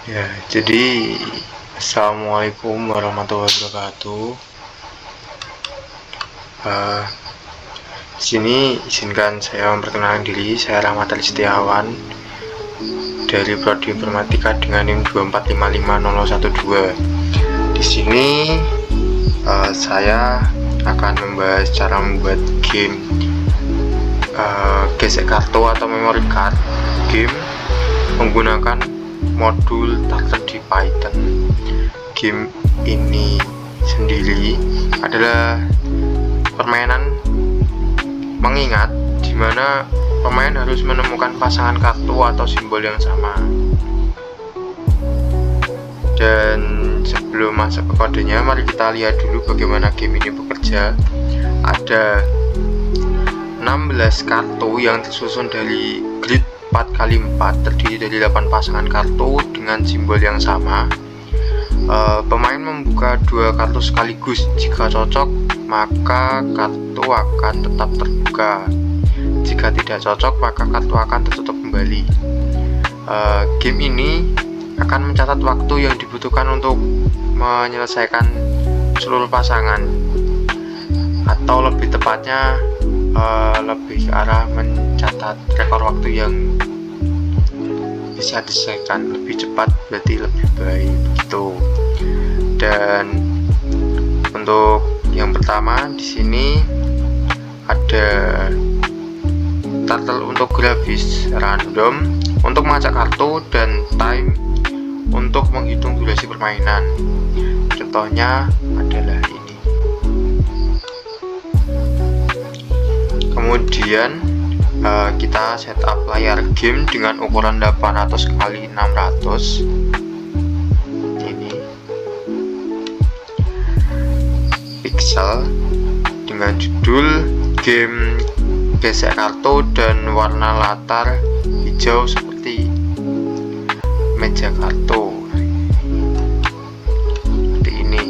Ya, jadi Assalamualaikum warahmatullahi wabarakatuh. Eh, di sini izinkan saya memperkenalkan diri. Saya Rahmat Ali Setiawan dari Prodi Informatika dengan NIM 2455012. Di sini saya akan membahas cara membuat game gesek kartu atau memory card game menggunakan modul Turtle di Python. Game ini sendiri adalah permainan mengingat di mana pemain harus menemukan pasangan kartu atau simbol yang sama. Dan sebelum masuk ke kodenya, mari kita lihat dulu bagaimana game ini bekerja. Ada 16 kartu yang tersusun dari grid 4x4, terdiri dari 8 pasangan kartu dengan simbol yang sama. Pemain membuka 2 kartu sekaligus. Jika cocok, maka kartu akan tetap terbuka. Jika tidak cocok, maka kartu akan tertutup kembali. Game ini akan mencatat waktu yang dibutuhkan untuk menyelesaikan seluruh pasangan, atau lebih tepatnya lebih ke arah mencatat rekor waktu yang bisa diselesaikan lebih cepat, berarti lebih baik gitu. Dan untuk yang pertama di sini ada turtle untuk grafis random untuk mengacak kartu, dan time untuk menghitung durasi permainan. Contohnya adalah ini. Kemudian kita setup layar game dengan ukuran 800 x 600 ini pixel, dengan judul game gesek kartu dan warna latar hijau seperti meja kartu seperti ini.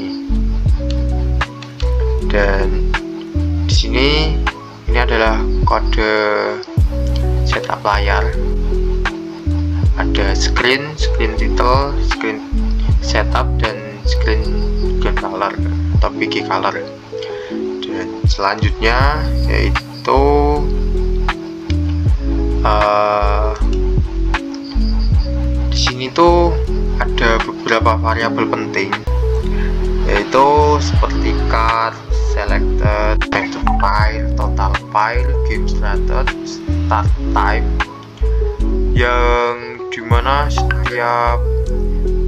Dan di sini ini adalah kode setup layar. Ada screen title, screen setup, dan screen color atau bg color. Dan selanjutnya yaitu di sini tuh ada beberapa variabel penting, yaitu seperti card, selected, file, total file, game started, start time, yang dimana setiap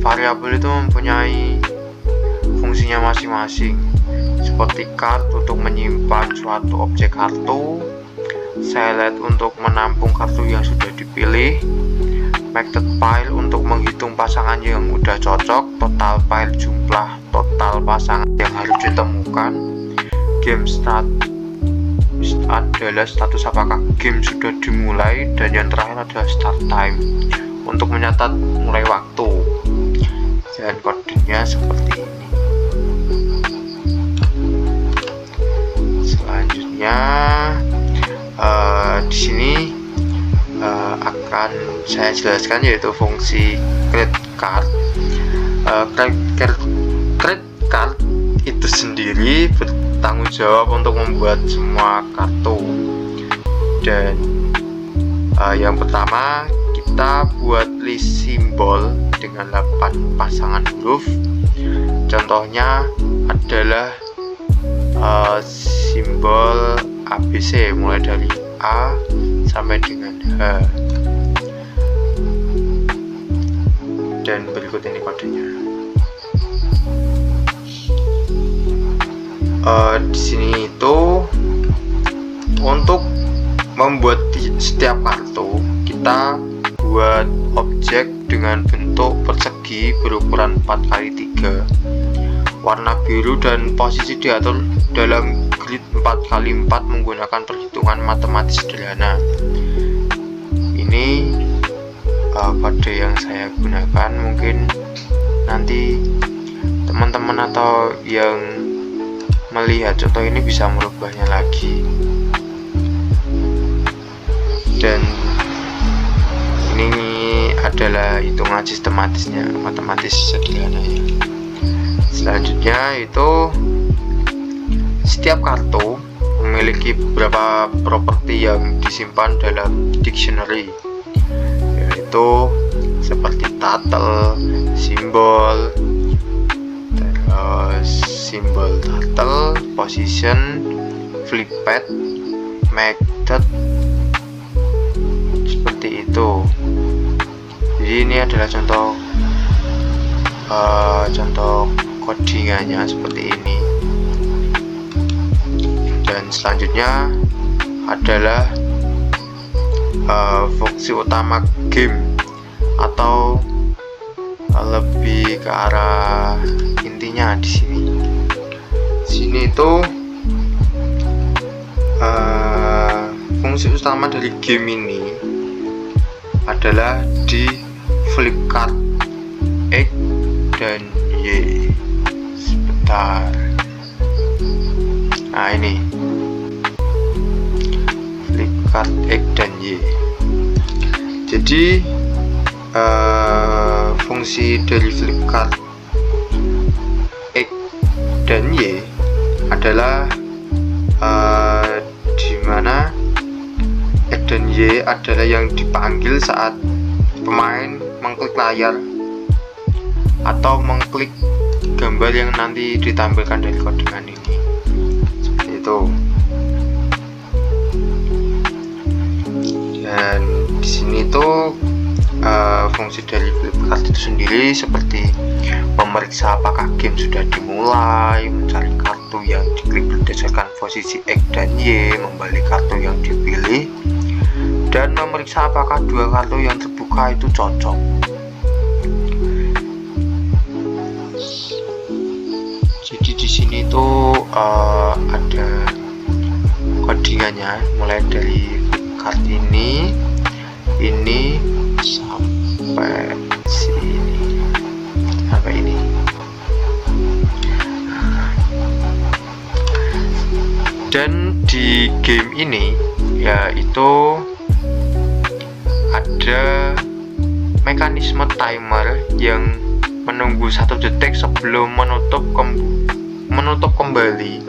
variabel itu mempunyai fungsinya masing-masing. Seperti card untuk menyimpan suatu objek kartu, select untuk menampung kartu yang sudah dipilih, marked file untuk menghitung pasangan yang mudah cocok, total file jumlah total pasangan yang harus ditemukan, game start adalah status apakah game sudah dimulai, dan yang terakhir adalah start time untuk mencatat mulai waktu. Dan kodenya seperti ini. Selanjutnya di sini akan saya jelaskan yaitu fungsi create card. Create card itu sendiri bertanggung jawab untuk membuat semua kartu. Dan yang pertama kita buat list simbol dengan 8 pasangan huruf. Contohnya adalah simbol ABC mulai dari A sampai dengan H. Dan berikut ini kodenya. Di sini itu untuk membuat setiap kartu kita buat objek dengan bentuk persegi berukuran 4x3, warna biru, dan posisi diatur dalam grid 4x4 menggunakan perhitungan matematis sederhana. Ini kode yang saya gunakan. Mungkin nanti teman-teman atau yang melihat contoh ini bisa merubahnya lagi. Dan ini adalah hitungan sistematisnya, matematis sederhananya. Selanjutnya itu setiap kartu memiliki beberapa properti yang disimpan dalam dictionary, yaitu seperti title, simbol, terus simbol title, position, flipped, method, seperti itu. Jadi ini adalah contoh codingannya seperti ini. Dan selanjutnya adalah fungsi utama game, atau lebih ke arah intinya di sini. Itu fungsi utama dari game ini adalah di flip card X dan Y. Sebentar. Nah, ini flip card X dan Y. Jadi fungsi dari flip card X dan Y adalah dimana X dan Y adalah yang dipanggil saat pemain mengklik layar atau mengklik gambar yang nanti ditampilkan dari codingan ini. Seperti itu. Dan di sini tuh fungsi dari flip card itu sendiri seperti memeriksa apakah game sudah dimulai, mencari kartu yang diklik berdasarkan posisi X dan Y, membalik kartu yang dipilih, dan memeriksa apakah dua kartu yang terbuka itu cocok. Jadi di sini tuh ada codingannya mulai dari flip card ini sampai sini, sampai ini. Dan di game ini yaitu ada mekanisme timer yang menunggu 1 detik sebelum menutup kembali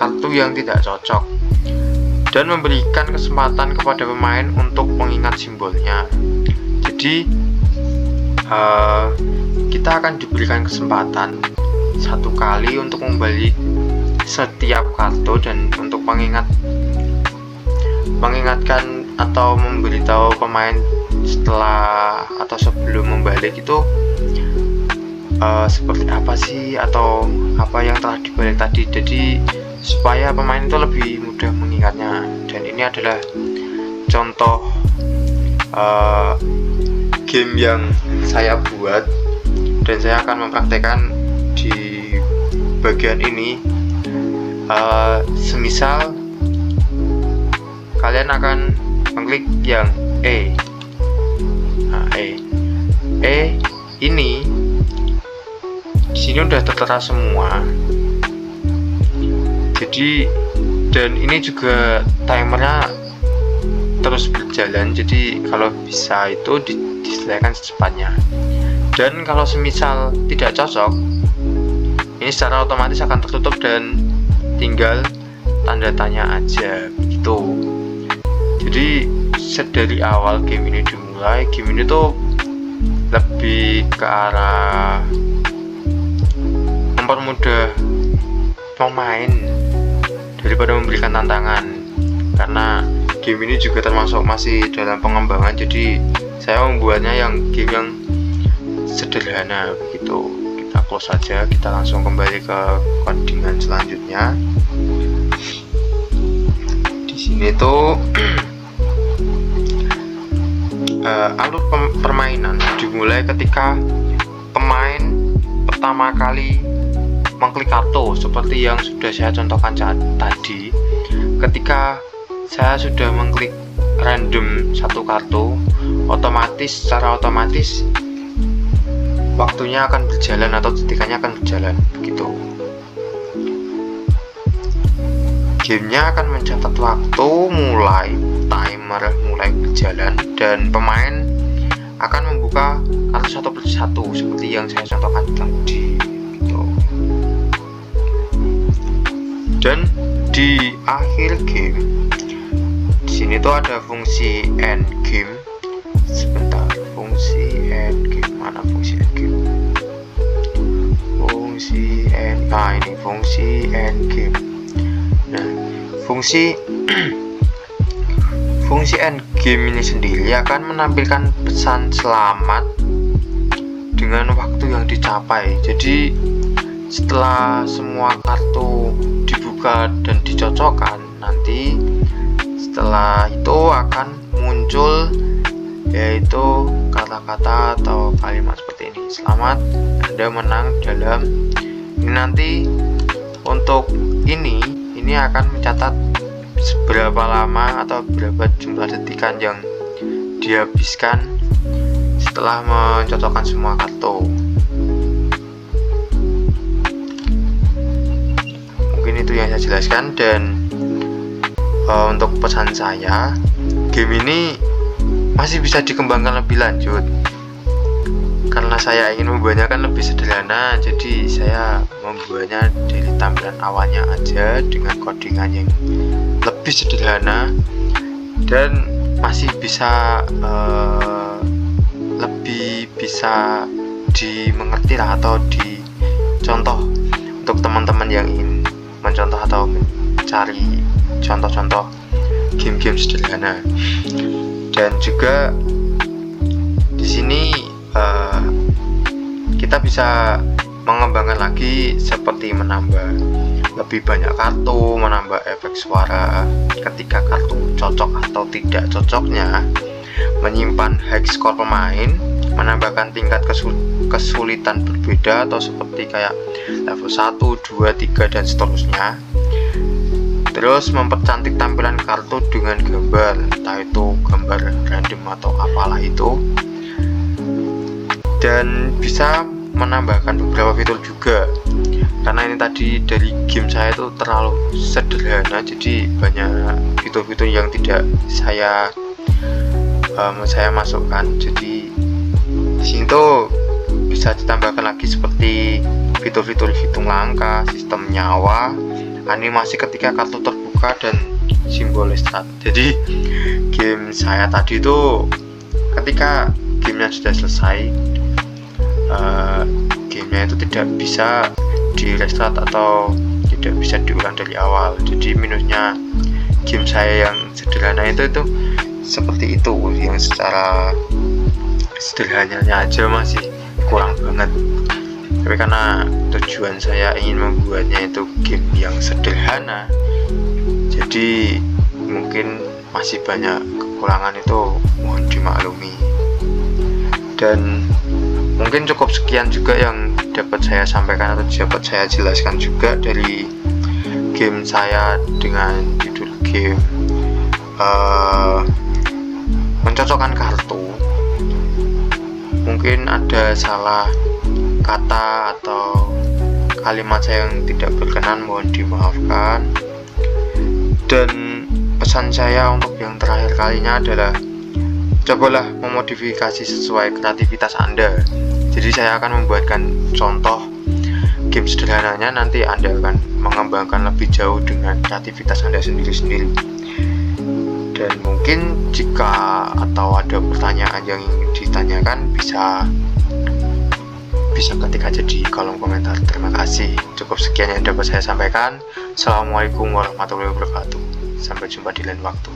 kartu yang tidak cocok, dan memberikan kesempatan kepada pemain untuk mengingat simbolnya. Jadi kita akan diberikan kesempatan 1 kali untuk membalik setiap kartu, dan untuk mengingatkan atau memberitahu pemain setelah atau sebelum membalik itu seperti apa sih atau apa yang telah dibalik tadi. Jadi supaya pemain itu lebih mudah mengingatnya. Dan ini adalah contoh game yang saya buat, dan saya akan mempraktekkan di bagian ini. Semisal kalian akan mengklik yang E. Nah, E ini di sini udah tertera semua. Jadi, dan ini juga timernya terus berjalan. Jadi kalau bisa itu diselesaikan secepatnya. Dan kalau semisal tidak cocok, ini secara otomatis akan tertutup dan tinggal tanda tanya aja gitu. Jadi dari awal game ini dimulai, game ini tuh lebih ke arah mempermudah pemain daripada memberikan tantangan, karena game ini juga termasuk masih dalam pengembangan. Jadi saya membuatnya game yang sederhana begitu. Kita close saja, kita langsung kembali ke codingan selanjutnya. Di sini tuh alur permainan dimulai ketika pemain pertama kali mengklik kartu, seperti yang sudah saya contohkan tadi. Ketika saya sudah mengklik random 1 kartu, secara otomatis waktunya akan berjalan atau detikannya akan berjalan begitu. Gamenya akan mencatat waktu timer mulai berjalan, dan pemain akan akan membuka kartu satu persatu seperti yang saya contohkan tadi gitu. Dan di akhir game di sini tuh ada fungsi end game. Sebentar, fungsi end game mana fungsi end game? Ini fungsi end game. Nah, fungsi end game ini sendiri akan menampilkan pesan selamat dengan waktu yang dicapai. Jadi setelah semua kartu dibuka dan dicocokkan, nanti setelah itu akan muncul yaitu kata-kata atau kalimat seperti ini: selamat, Anda menang dalam ini. Nanti untuk ini akan mencatat seberapa lama atau berapa jumlah detikan yang dihabiskan setelah mencocokkan semua kartu. Mungkin itu yang saya jelaskan. Dan untuk pesan saya, game ini masih bisa dikembangkan lebih lanjut. Karena saya ingin membuatnya kan lebih sederhana, jadi saya membuatnya dari tampilan awalnya aja dengan codingan yang lebih sederhana dan masih bisa lebih bisa dimengerti lah, atau dicontoh untuk teman-teman yang ingin mencontoh atau mencari contoh-contoh game-game sederhana. Dan juga di sini kita bisa mengembangkan lagi seperti menambah lebih banyak kartu, menambah efek suara ketika kartu cocok atau tidak cocoknya, menyimpan hex score pemain, menambahkan tingkat kesulitan berbeda atau seperti kayak level 1, 2, 3 dan seterusnya. Terus mempercantik tampilan kartu dengan gambar, entah itu gambar random atau apalah itu. Dan bisa menambahkan beberapa fitur juga, karena ini tadi dari game saya itu terlalu sederhana, jadi banyak fitur-fitur yang tidak saya masukkan. Jadi di sini tuh bisa ditambahkan lagi seperti fitur-fitur hitung langkah, sistem nyawa, animasi ketika kartu terbuka, dan simbol strat. Jadi game saya tadi itu ketika gamenya sudah selesai, gamenya itu tidak bisa di restart atau tidak bisa diulang dari awal. Jadi minusnya game saya yang sederhana itu seperti itu, yang secara sederhananya aja masih kurang banget. Tapi karena tujuan saya ingin membuatnya itu game yang sederhana, jadi mungkin masih banyak kekurangan, itu mohon dimaklumi. Dan mungkin cukup sekian juga yang dapat saya sampaikan atau dapat saya jelaskan juga dari game saya dengan judul game mencocokkan kartu. Mungkin ada salah kata atau kalimat saya yang tidak berkenan, mohon dimaafkan. Dan pesan saya untuk yang terakhir kalinya adalah cobalah memodifikasi sesuai kreativitas Anda. Jadi saya akan membuatkan contoh game sederhananya, nanti Anda akan mengembangkan lebih jauh dengan kreativitas Anda sendiri-sendiri. Dan mungkin jika atau ada pertanyaan yang ingin ditanyakan, bisa ketik aja di kolom komentar. Terima kasih. Cukup sekian yang dapat saya sampaikan. Assalamualaikum warahmatullahi wabarakatuh. Sampai jumpa di lain waktu.